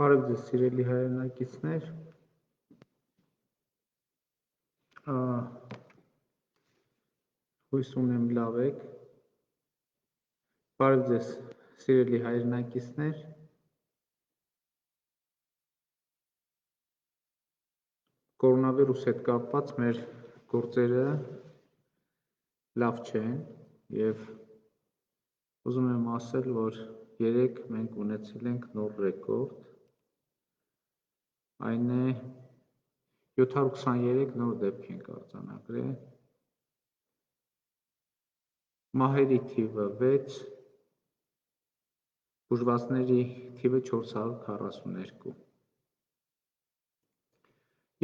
Բարև ձեզ սիրելի հայրենակիցներ, հույս ունեմ լավ եք, բարև ձեզ սիրելի հայրենակիցներ, կորոնավիրուս հետ կապված մեր գործերը լավ չեն և ուզում եմ ասել, որ երեկ մենք ունեցել ենք նոր ռեկորդ, այն է 723 նոր դեպք ենք արձանագրել, մահերի թիվը 6, բուժվածների թիվը 442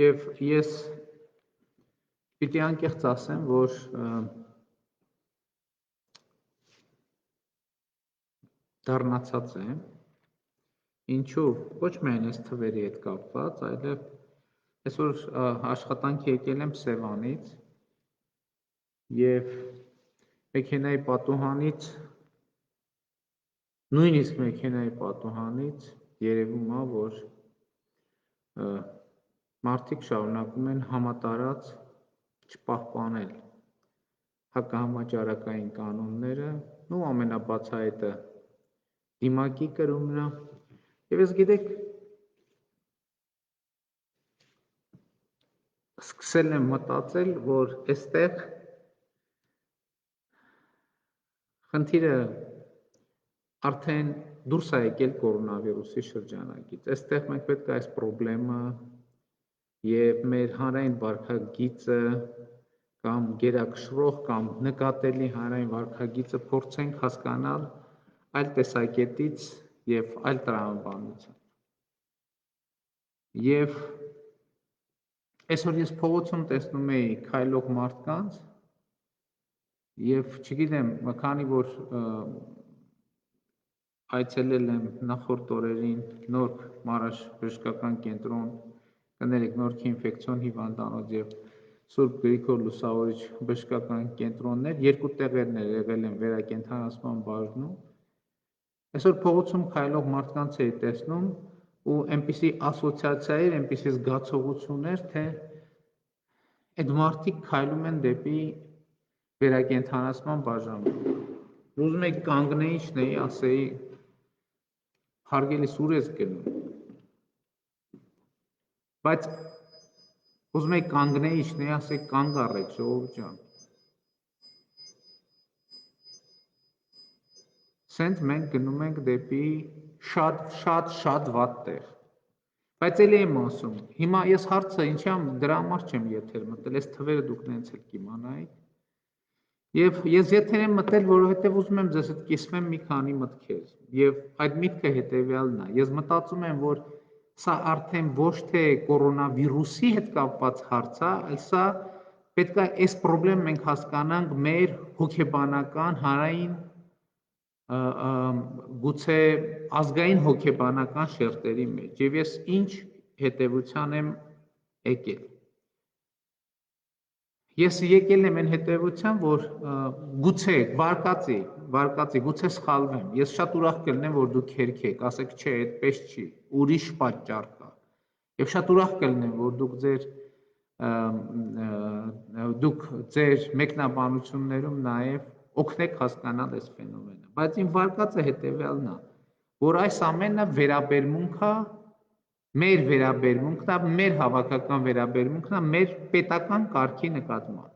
և ես պիտի անկեղծ ասեմ, որ դառնացած եմ, ինչու ոչ միայն այս թվերի հետ կապված, այլև այսօր աշխատանքի եկել եմ Սևանից և մեքենայի պատուհանից, նույնիսկ մեքենայի պատուհանից երևում է, որ մարդիկ շարունակում են համատարած չպահպանել հակահամաճարակային կանոնները, ու ամենաբացահայտը դիմակի կրումն է, և ես գիտեք, սկսել եմ մտածել, որ այստեղ խնդիրը արդեն դուրս է եկել կորոնավիրուսի շրջանակից, այստեղ մենք պետք է այս պրոբլեմը և մեր հանրային վարքագիծը կամ գերակշռող կամ նկատելի հանրային վարքագիծը փորձենք հասկանալ այլ տեսակետից և այլ տրամաբանությամբ։ Եվ այսօր ես փողոցում տեսնում էի քայլող մարդկանց և չգիտեմ, քանի որ այցելել եմ նախորդ օրերին Նորք մարզբժշկական կենտրոն, կներեք Նորքի ինֆեկցիոն հիվանդանոց և Սուրբ Գրիգոր Լուսավորիչ բժշկական կենտրոններ, երկու տեղերներ եղել եմ վերակենդանացման բաժնում, այսօր փողոցում քայլող մարդկանց էի տեսնում ու այնպիսի ասոցիացիա էր, այնպիսի զգացողություն էր, թե այդ մարդիկ քայլում են դեպի վերակենդանացման բաժան։ Ուզում էի կանգնեի, շնեի, ասեի, հարգելիս ուր ես գնում, բայց ուզում էի կանգնեի, շնեի, ասեի, կանգ առեք, ժողովուրդ ջան։ Սենց մենք գնում ենք դեպի շատ վատ տեղ։ Բայց էլի եմ ասում, հիմա ես հարցը ինչի դրա համար չեմ եթեր մտել, այս թվերը դուք նենց էլ կիմանայիք։ Եվ ես եթեր եմ մտել, որովհետև ուզում եմ ձեզ հետ կիսվեմ մի քանի մտքեր։ Եվ այդ միտքը հետևյալն է։ Ես մտածում եմ, որ սա արդեն ոչ թե կորոնավիրուսի հետ կապված հարց է, այլ սա պետք է այս պրոբլեմը մենք հասկանանք մեր հոգեբանական, հանրային, գուցե ազգային հոգեբանական շերտերի մեջ, և ես ինչ հետևության եմ եկել։ Ես եկել եմ այն հետևության, որ գուցե վարկածի, գուցե սխալվեմ, ես շատ ուրախ կլինեմ, որ դուք հերքեք, ասեք, չէ, այդպես չի, ուրիշ պատճառ կա, և շատ ուրախ կլինեմ, որ դուք ձեր մեկնաբանություններում նաև օգնեք հասկանալ այս ֆենոմենը, բայց իմ վարկածը հետևյալն է, որ այս ամենը վերաբերմունք է, մեր վերաբերմունքն է, մեր հավաքական վերաբերմունքն է մեր պետական կարգի նկատմամբ։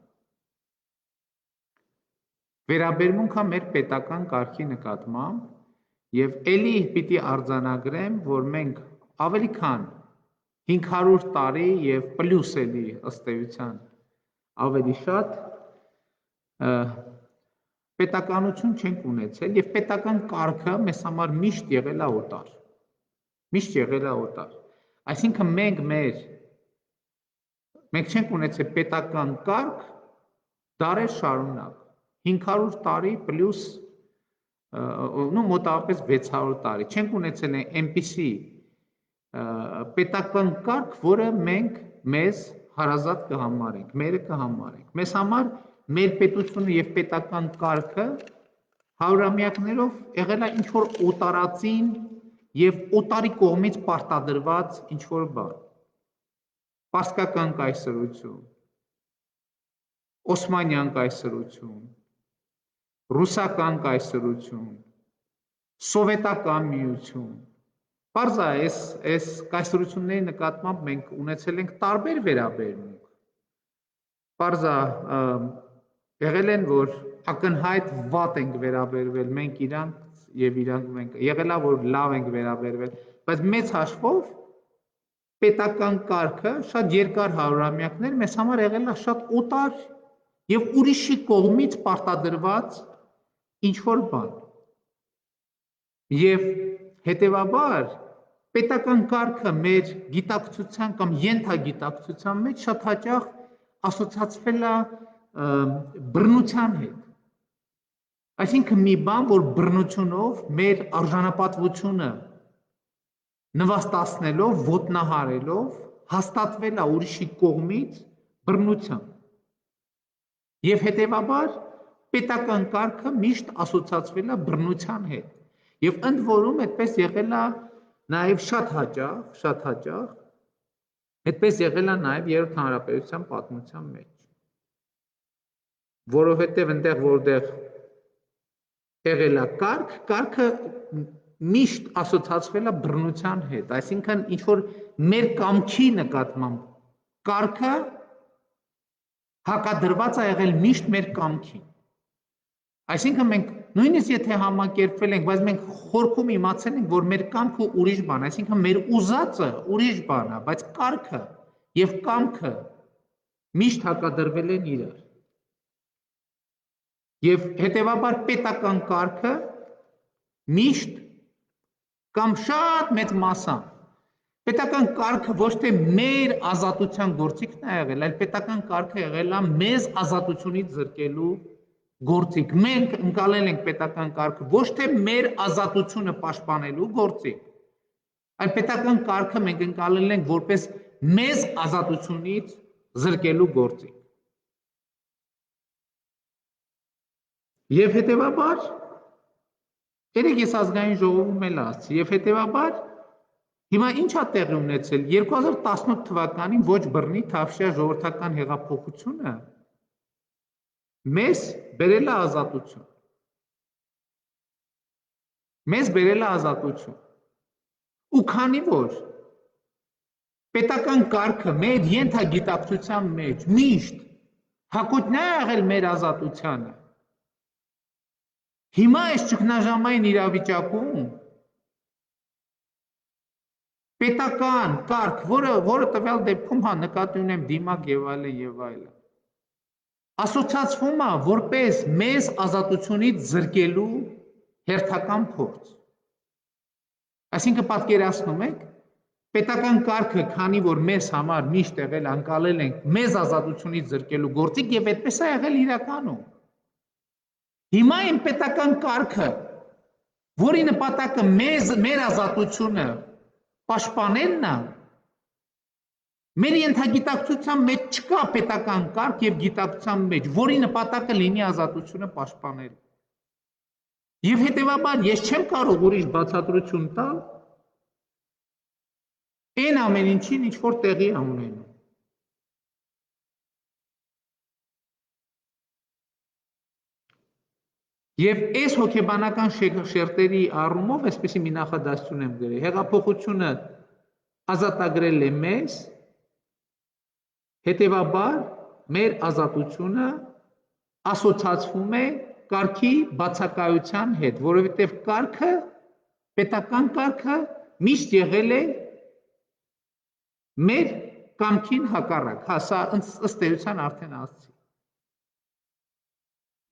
Վերաբերմունքը մեր պետական կարգի նկատմամբ և էլի պիտի արձանագրեմ, որ մենք ավելի քան 500 տարի և պլյուս էլի ըստ էության ավելի շատ պետականություն չենք ունեցել և պետական կարգը մեզ համար միշտ եղել է օտար, միշտ եղել է օտար, այսինքն մենք չենք ունեցել պետական կարգ դարեր շարունակ, 500 տարի պլյուս մոտավորապես 600 տարի, չենք ունեցել այնպիսի պետական կարգ, որը մենք մեզ հարազատ կհամարենք, մերը կհամարենք, մեզ համար մեր պետությունը և պետական կարգը հարյուրամյակներով եղել է ինչ-որ օտարածին եւ օտարի կողմից պարտադրված ինչ որ բան։ Պարսկական կայսրություն, Օսմանյան կայսրություն, ռուսական կայսրություն, սովետական միություն։ Պարզ է, այս կայսրությունների նկատմամբ մենք ունեցել ենք տարբեր վերաբերմունք։ Պարզ է, եղել են, որ ակնհայտ վատ ենք վերաբերվել մենք իրանք եւ իրանք մենք։ Եղել է, որ լավ ենք վերաբերվել, բայց մեծ հաշվով պետական կարգը շատ երկար հարյուրամյակներ մեզ համար եղել է շատ օտար եւ ուրիշի կողմից պարտադրված ինչ որ բան։ Եվ հետեւաբար պետական կարգը մեր գիտակցության կամ ենթագիտակցության մեջ շատ հաճախ ասոցացվել է բռնության հետ։ Այսինքն մի բան, որ բռնությունով մեր արժանապատվությունը նվաստացնելով, ոտնահարելով, հաստատվել է ուրիշի կողմից բռնությամբ։ Եվ հետեւաբար պետական կարգը միշտ ասոցացվել է բռնության հետ։ Եվ ընդ որում այդպես եղել է նաև շատ հաճախ, այդպես եղել է նաև Երրորդ հանրապետության պատմության մեջ։ Որովհետև այնտեղ որտեղ եղել է կարգը միշտ ասոցացվել է բռնության հետ, այսինքն ինչ որ մեր կամքի նկատմամբ կարգը հակադրված է եղել միշտ մեր կամքին։ Այսինքն մենք նույնիսկ եթե համակերպվել ենք, բայց մենք խորքում իմացել ենք, որ մեր կամքը ուրիշ բան, այսինքն մեր ուզածը ուրիշ բան է, բայց կարգը եւ կամքը միշտ հակադրվել են իրար։ Եվ հետեւաբար պետական կարգը միշտ կամ շատ մեծ մասամբ պետական կարգը ոչ թե մեր ազատության գործիքն է եղել, այլ պետական կարգը եղել է մեզ ազատությունից զրկելու գործիք։ Մենք ընկալել ենք պետական կարգը ոչ թե մեր ազատությունը պաշտպանելու գործիք, այլ պետական կարգը մենք ընկալել ենք որպես մեզ ազատությունից զրկելու գործիք։ Եվ հետեւաբար երեք ես ազգային ժողովում էլ ասացի, եւ հետեւաբար հիմա ինչ է տեղի ունեցել 2018 թվականին ոչ բռնի թավշյա ժողովրդական հեղափոխությունը մեզ բերել է ազատություն։ Մեզ բերել է ազատություն։ Ու քանի որ պետական կարգը մեր ենթագիտակցության մեջ միշտ հակոտնյա է եղել մեր ազատությանը, հիմա այս ճգնաժամային իրավիճակում պետական կարգ, որը տվյալ դեպքում նկատի ունեմ դիմակ եւ այլն, ասոցացվում է որպես մեզ ազատությունից զրկելու հերթական փորձ։ Այսինքն պատկերացնում եք, պետական կարգը, քանի որ մեզ համար միշտ եղել անկալել ենք մեզ ազատությունից զրկելու գործիք եւ այդպես է եղել իրականում։ Հիմա այն պետական կարգը, որի նպատակը մեր ազատությունը պաշտպանելն է, մեր ենթագիտակցության մեջ չկա պետական կարգ եւ գիտակցության մեջ, որի նպատակը լինի ազատությունը պաշտպանել։ Եվ հետեւաբար ես չեմ կարող ուրիշ բացատրություն տալ այն ամեն ինչին, ինչ որ տեղի է ունենում։ Եվ այս հոգեբանական շերտերի առումով այսպեսի մի նախադասություն եմ գրել. հեղափոխությունը ազատագրել է մեզ, հետևաբար մեր ազատությունը ասոցացվում է կարգի բացակայության հետ, որովհետև կարգը, պետական կարգը միշտ եղել է մեր կամքին հակառակ, սա ըստ էության արդեն ասացի։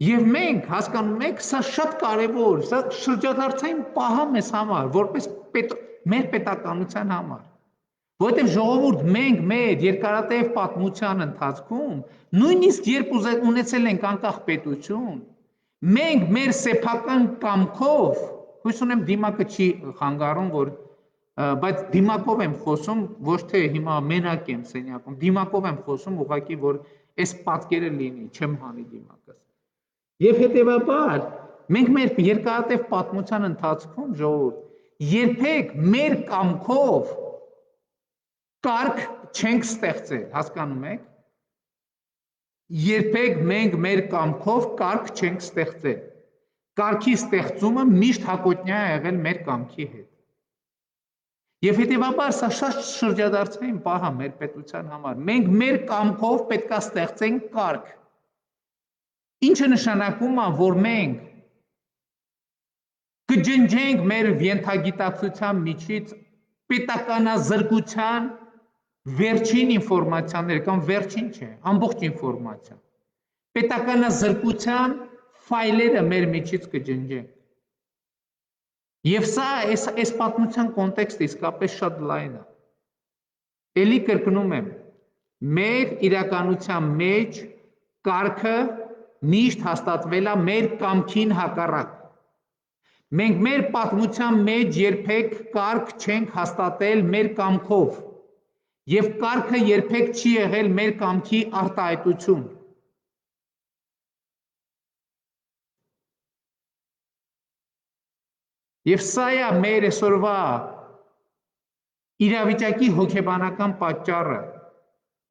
Եվ մենք հասկանում եք, սա շատ կարևոր, սա շրջադարձային պահ է մեզ համար, որպես մեր պետականության համար։ Որովհետև ժողովուրդ մենք մեր երկարատև պատմության ընթացքում, նույնիսկ երբ ունեցել ենք անկախ պետություն, մենք մեր սեփական կամքով, հույս ունեմ դիմակը չի խանգարում, բայց դիմակով եմ խոսում, ոչ թե հիմա մենակ եմ սենյակում, դիմակով եմ խոսում, ուղղակի որ այս պատկերը լինի, չեմ հանի դիմակս։ Եվ հետևաբար մենք մեր երկարատև պատմության ընթացքում ժողովուրդ երբեք մեր կամքով կարգ չենք ստեղծել, հասկանում եք։ Երբեք մենք մեր կամքով կարգ չենք ստեղծել։ Կարգի ստեղծումը միշտ հակոտնյա է եղել մեր կամքի հետ։ Եվ հետևաբար սա շատ շրջադարձային պահ է մեր պետության համար։ Մենք մեր կամքով պետք է ստեղծենք կարգ։ Ինչը նշանակում է, որ մենք կջնջենք մեր ենթագիտակցության միջից պետականազրկության վերջին ինֆորմացիաները կամ վերջին չէ, ամբողջ ինֆորմացիա։ Պետականազրկության ֆայլերը մեր միջից կջնջենք։ Եվ սա այս պատմության կոնտեքստը իսկապես շատ լայն է։ Էլի կրկնում եմ, մեր իրականության մեջ կարգը միշտ հաստատվել է մեր կամքին հակառակ։ Մենք մեր պատմության մեջ երբեք կարգ չենք հաստատել մեր կամքով, եւ կարգը երբեք չի եղել մեր կամքի արտահայտություն։ Եվ սա է մեր այսօրվա իրավիճակի հոգեբանական պատճառը,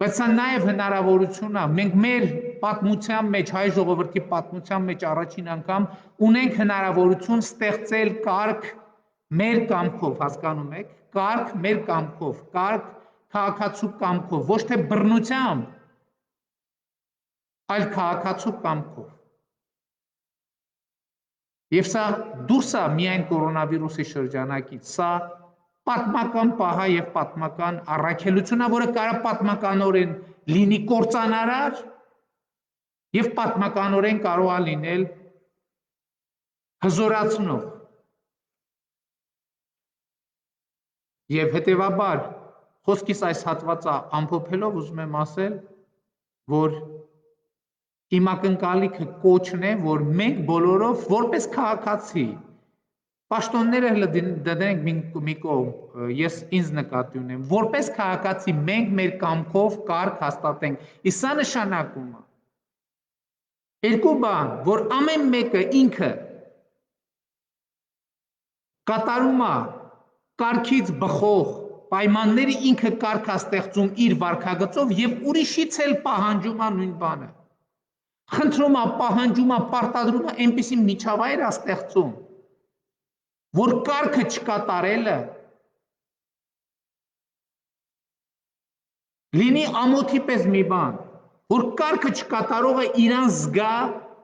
բայց սա նաև հնարավորություն է։ Մենք մեր պատմության մեջ, հայ ժողովրդի պատմության մեջ առաջին անգամ ունենք հնարավորություն ստեղծել կարգ մեր կամքով, հասկանում եք, կարգ մեր կամքով, կարգ քաղաքացու կամքով, ոչ թե բռնությամբ, այլ քաղաքացու կամքով։ Եվ սա դուրս է միայն կորոնավիրուսի շրջանակից, սա պատմական պահ է եւ պատմական առաքելություն է, որը կարող պատմականորեն լինի կործանարար եւ պատմականորեն կարող է լինել հզորացնող։ Եվ հետեւաբար խոսքիս այս հատվածը ամփոփելով ուզում եմ ասել, որ իմ ակնկալիքը կոչն է, որ մենք բոլորով որպես քաղաքացի պաշտոնները դնենք մի կողմ, ես ինձ նկատի ունեմ, որպես քաղաքացի մենք մեր կամքով կարգ հաստատենք։ Իսկ սա նշանակում է երկու բան, որ ամեն մեկը ինքը կատարում է կարգից բխող պայմանները, ինքը կարգ է ստեղծում իր վարքագծով եւ ուրիշից էլ պահանջում է նույն բանը։ Խնդրում է, պահանջում է, պարտադրում է, այնպիսի միջավայր է ստեղծում, որ կարգը չկատարելը լինի ամոթի պես մի բան, որ կարգը չկատարողը իրան զգա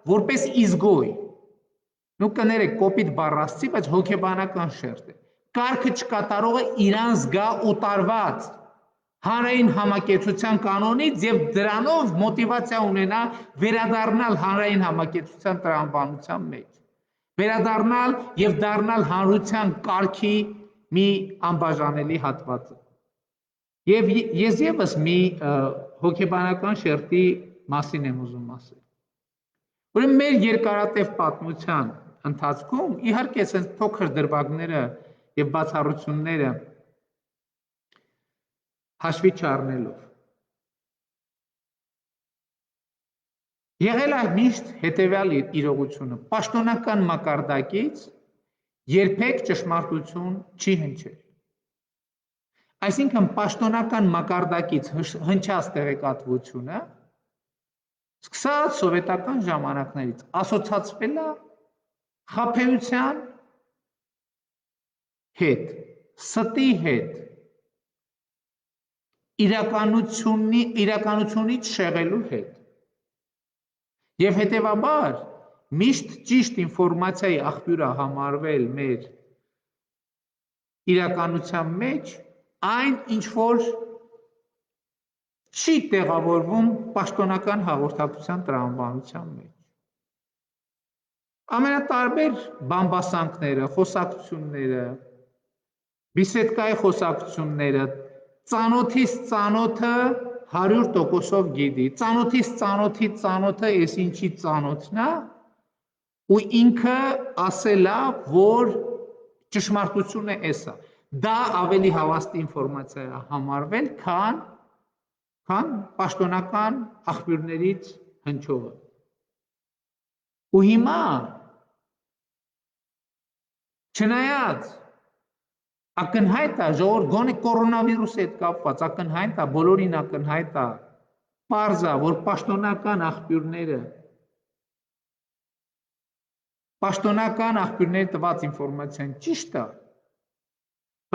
որպես իզգոյ։ Նու կներեք կոպիտ բառ ասացի, բայց հոգեբանական շերտ է։ Կարգը չկատարողը իրան զգա օտարված հանրային համակեցության կանոնից եւ դրանով մոտիվացիա ունենա վերադառնալ հանրային համակեցության տրամաբանության մեջ, վերադառնալ եւ դառնալ հանրության կարգի մի անբաժանելի հատվածը։ Եվ ես եւս մի հոգեբանական շերտի մասին եմ ուզում ասել։ Ուրեմն մեր երկարատև պատմության ընթացքում իհարկե այսպես փոքր դրվագները եւ բացառությունները հաշվի չառնելով եղել է միշտ հետևյալ իրողությունը. պաշտոնական մակարդակից երբեք ճշմարտություն չի հնչել։ Այսինքն պաշտոնական մակարդակից հնչած տեղեկատվությունը սկսած սովետական ժամանակներից ասոցացվել է խաբեության հետ, ստի հետ, իրականությունից շեղելու հետ։ Եվ հետևաբար միշտ ճիշտ ինֆորմացիայի աղբյուրը համարվել մեր իրականության մեջ այն, ինչ որ չի տեղավորվում պաշտոնական հաղորդակցության տրամաբանության մեջ։ Ամենատարբեր բամբասանքները, խոսակցությունները, բիսեդկայի խոսակցությունները, ծանոթից ծանոթը 100%-ով գիտի, ծանոթից ծանոթի ծանոթը էս ինչի ծանոթն է, ու ինքը ասել է, որ ճշմարտությունը էս է։ Դա ավելի հավաստի ինֆորմացիա է համարվել, քան պաշտոնական աղբյուրներից հնչողը։ Ու հիմա չնայած ակնհայտ է ժողովուրդ գոնե կորոնավիրուսի հետ կապված ակնհայտ է բոլորին ակնհայտ է պարզ է որ պաշտոնական աղբյուրների տված ինֆորմացիան ճիշտ է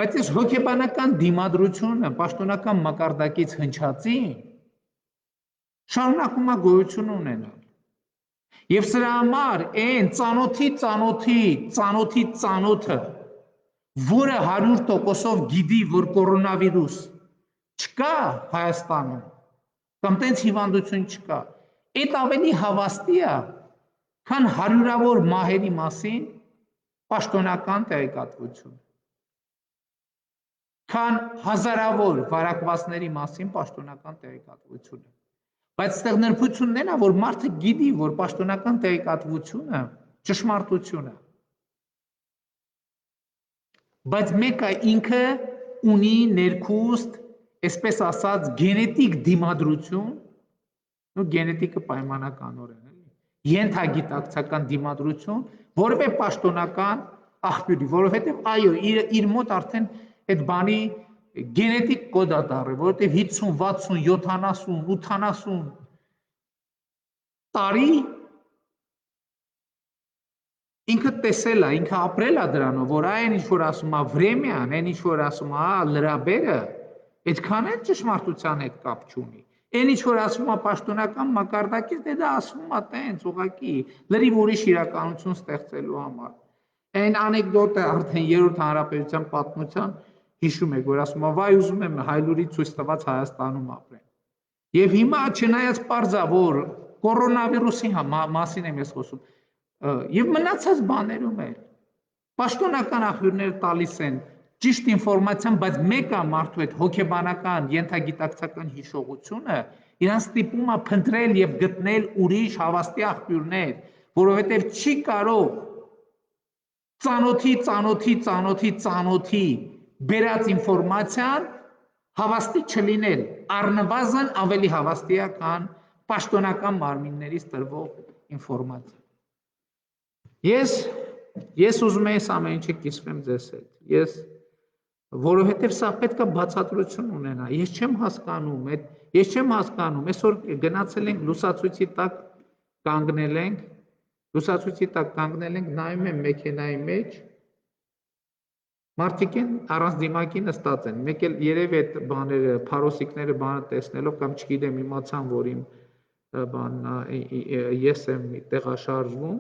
բայց այս հոգեբանական դիմադրությունը պաշտոնական մակարդակից հնչածին շարունակում է գոյություն ունենալ եւ սրա համար այն ծանոթը որը 100%-ով գիտի, որ կորոնավիրուս չկա Հայաստանում, կամ տենց հիվանդություն չկա, այդ ավելի հավաստի է, քան հարյուրավոր մահերի մասին պաշտոնական տեղեկատվություն, քան հազարավոր վարակվածների մասին պաշտոնական տեղեկատվությունը, բայց այստեղ նրբությունն է, որ մարդը գիտի, որ պաշտոնական տեղեկատվությունը ճշմարտություն է, բայց մեկը ինքը ունի ներքուստ, այսպես ասած, գենետիկ դիմադրություն, գենետիկը պայմանականորեն էլի, ենթագիտակցական դիմադրություն, որևէ պաշտոնական աղբյուրի, որովհետև այո, իր մոտ արդեն այդ բանի գենետիկ կոդ է դառել, որովհետև 50, 60, 70, 80 տարի ինքը տեսել է, ինքը ապրել է դրանով, որ այն ինչ որ ասում է վրեմյան, այն ինչ որ ասում է լրաբերը, այդքան էլ ճշմարտության հետ կապ չունի։ Այն ինչ որ ասում է պաշտոնական մակարդակից, դա ասում է տենց ուղղակի լրիվ ուրիշ իրականություն ստեղծելու համար։ Այն անեկդոտը արդեն երրորդ հանրապետության պատմության հիշում եք, որ ասում է վայ ուզում եմ հայլուրի ցույց տված Հայաստանում ապրեմ։ Եվ հիմա չնայած պարզ է, որ կորոնավիրուսի մասին եմ ես խոսում, եւ մնացած բաներում էլ պաշտոնական աղբյուրները տալիս են ճիշտ ինֆորմացիան, բայց մեկը մարդու այդ հոգեբանական ենթագիտակցական հիշողությունը իրանց ստիպում է փնտրել եւ գտնել ուրիշ հավաստի աղբյուրներ, որովհետեւ չի կարող ծանոթի բերած ինֆորմացիան հավաստի չլինել, առնվազն ավելի հավաստի է, քան պաշտոնական մարմիններից տրվող ինֆորմացիա։ Ես ուզում եմ այս ամեն ինչը կիսվեմ ձեզ հետ, որովհետև սա պետք է բացատրություն ունենա, ես չեմ հասկանում, այսօր գնացել ենք լուսացույցի տակ կանգնել ենք, նայում եմ մեքենայի մեջ, մարդիկ են առանց դիմակի նստած են, մեկ էլ երևի այդ բաները, փարոսիկները բանը տեսնելով կամ չգիտեմ իմացան, որ ես եմ տեղաշարժվում,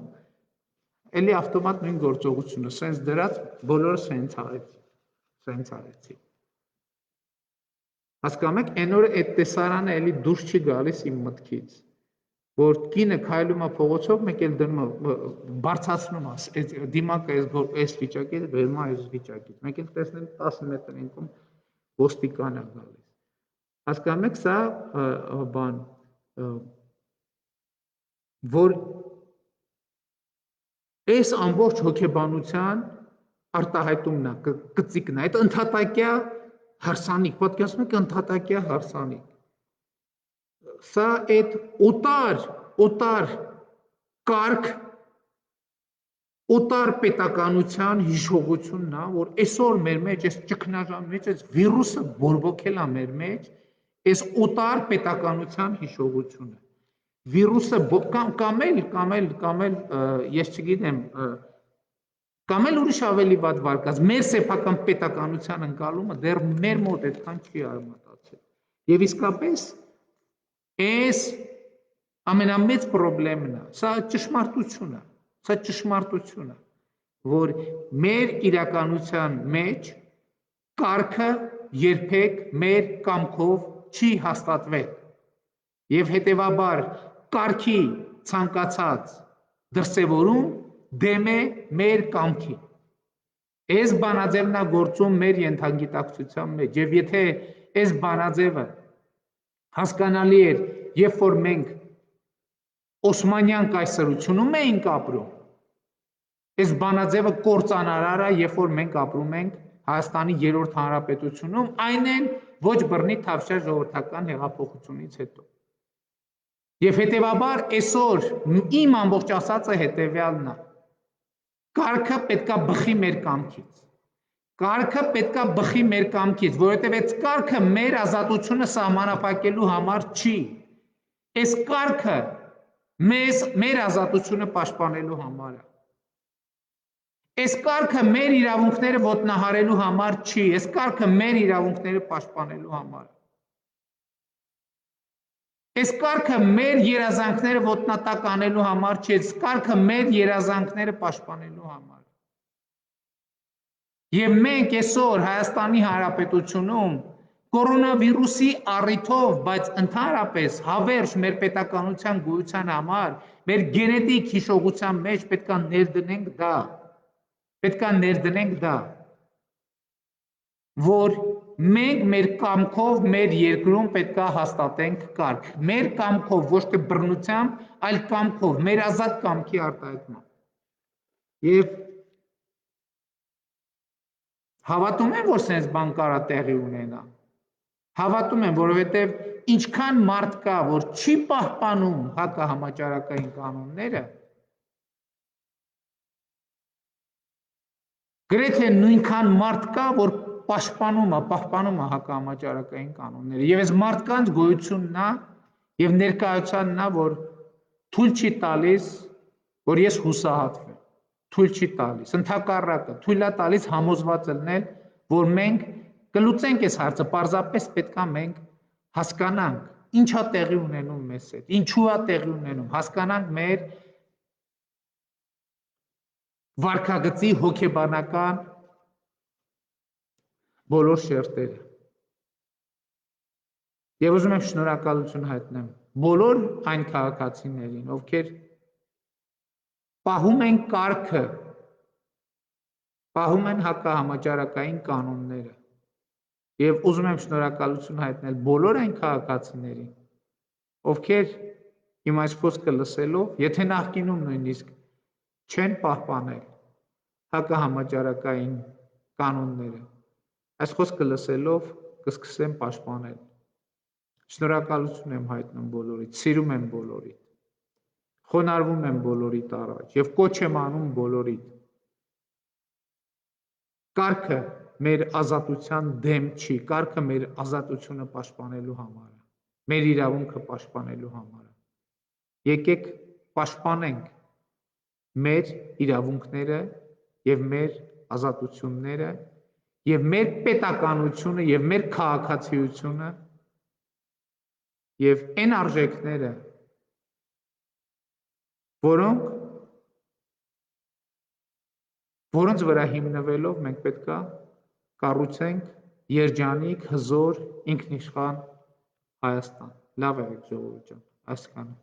էլի ավտոմատ նույն գործողությունը, սենց դրած, բոլորը սենց արեցի։ Հասկանում եք, այն օրը այդ տեսարանը էլի դուրս չի գալիս իմ մտքից, որ կինը քայլում է փողոցով, մեկ էլ բարձրացնում է, դիմակը այս վիճակից, վերում է այս վիճակից, մեկ էլ տեսնեմ 10 մետր ինքում ոստիկան է գալիս։ Հասկանում եք, սա բան, որ այս ամբողջ հոգեբանության արտահայտումն է, կծիկն է, այդ ընդհատակյա հարսանիք, պատկերացնում եք ընդհատակյա հարսանիք։ Սա այդ օտար կարգ, օտար պետականության հիշողությունն է, որ այսօր մեր մեջ, այս ճգնաժամի մեջ, այս վիրուսը բորբոքել է մեր մեջ, այս օտար պետականության հիշողությունը։ Վիրուսը կամ էլ ես չգիտեմ, կամ էլ ուրիշ ավելի վատ վարկած, մեր սեփական պետականության ընկալումը դեռ մեր մոտ այդքան չի արմատացել։ Եվ իսկապես այս ամենամեծ խնդիրն է, սա ճշմարտություն է, որ մեր իրականության մեջ կարգը երբեք մեր կամքով չի հաստատվել։ Եվ հետևաբար կարգի ցանկացած դրսևորում դեմ է մեր կամքի։ Այս բանաձևն է գործում մեր ենթագիտակցության մեջ, եւ եթե այս բանաձևը հասկանալի էր, երբ որ մենք Օսմանյան կայսրությունում էինք ապրում, այս բանաձևը կործանարար է, երբ որ մենք ապրում ենք Հայաստանի երրորդ հանրապետությունում, այն էլ ոչ բռնի թավշյա ժողովրդական հեղափոխությունից հետո։ Եվ հետևաբար այսօր իմ ամբողջ ասածը հետևյալն է. կարգը պետք է բխի մեր կամքից, Կարգը պետքա բխի մեր կամքից, որովհետև այդ կարգը մեր ազատությունը սահմանափակելու համար չի։ Այս կարգը մեր ազատությունը պաշտպանելու համար է։ Այս կարգը մեր իրավունքները ոտնահարելու համար չի, այս կարգը մեր իրավունքները պաշտպանելու համար է։ Այս կարգը մեր երազանքները ոտնատակ անելու համար չի, այս կարգը մեր երազանքները պաշտպանելու համար է։ Եվ մենք այսօր Հայաստանի Հանրապետությունում կորոնավիրուսի առիթով, բայց ընդհանրապես հավերժ մեր պետականության գոյության համար, մեր գենետիկ հիշողության մեջ պետքա ներդնենք դա, որ մենք մեր կամքով մեր երկրում պետքա հաստատենք կարգ, մեր կամքով, ոչ թե բռնությամբ, այլ կամքով, մեր ազատ կամքի արտահայտմամբ։ Եվ հավատում եմ, որ սենց բան կարա տեղի ունենա։ Հավատում եմ, որովհետև ինչքան մարդ կա, որ չի պահպանում հակահամաճարակային կանոնները, գրեթե նույնքան մարդ կա, որ պահպանում է հակահամաճարակային կանոնները։ Եվ այս մարդկանց գոյությունն է եւ ներկայությունն է, որ թույլ չի տալիս, որ ես հուսահատվեմ, թույլ չի տալիս, ընդհակառակը թույլ է տալիս համոզված լինել, որ մենք կլուծենք այս հարցը, պարզապես պետքա մենք հասկանանք ինչա տեղի ունենում մեզ հետ, ինչու է տեղի ունենում, հասկանանք մեր վարքագծի հոգեբանական բոլոր շերտերը։ Եվ ուզում եմ շնորհակալություն հայտնեմ բոլոր այն քաղաքացիներին, ովքեր պահում են կարգը, պահում են հակահամաճարակային կանոնները։ Եվ ուզում եմ շնորհակալություն հայտնել բոլոր այն քաղաքացիներին, ովքեր իմ այս խոսքը լսելով, եթե նախկինում նույնիսկ չեն պահպանել հակահամաճարակային կանոնները, այս խոսքը լսելով կսկսեն պաշտպանել։ Շնորհակալություն եմ հայտնում բոլորիդ, սիրում եմ բոլորիդ, խոնարհվում եմ բոլորիդ առաջ եւ կոչ եմ անում բոլորիդ։ Կարգը մեր ազատության դեմ չի, կարգը մեր ազատությունը պաշտպանելու համար է, մեր իրավունքը պաշտպանելու համար է։ Եկեք պաշտպանենք մեր իրավունքները եւ մեր ազատությունները եւ մեր պետականությունը եւ մեր քաղաքացիությունը եւ այն արժեքները, որոնց վրա հիմնվելով մենք պետքա կառուցենք երջանիկ, հզոր, ինքնիշխան Հայաստան։ Լավ եղեք ժողովուրդ ջան, այսքանը։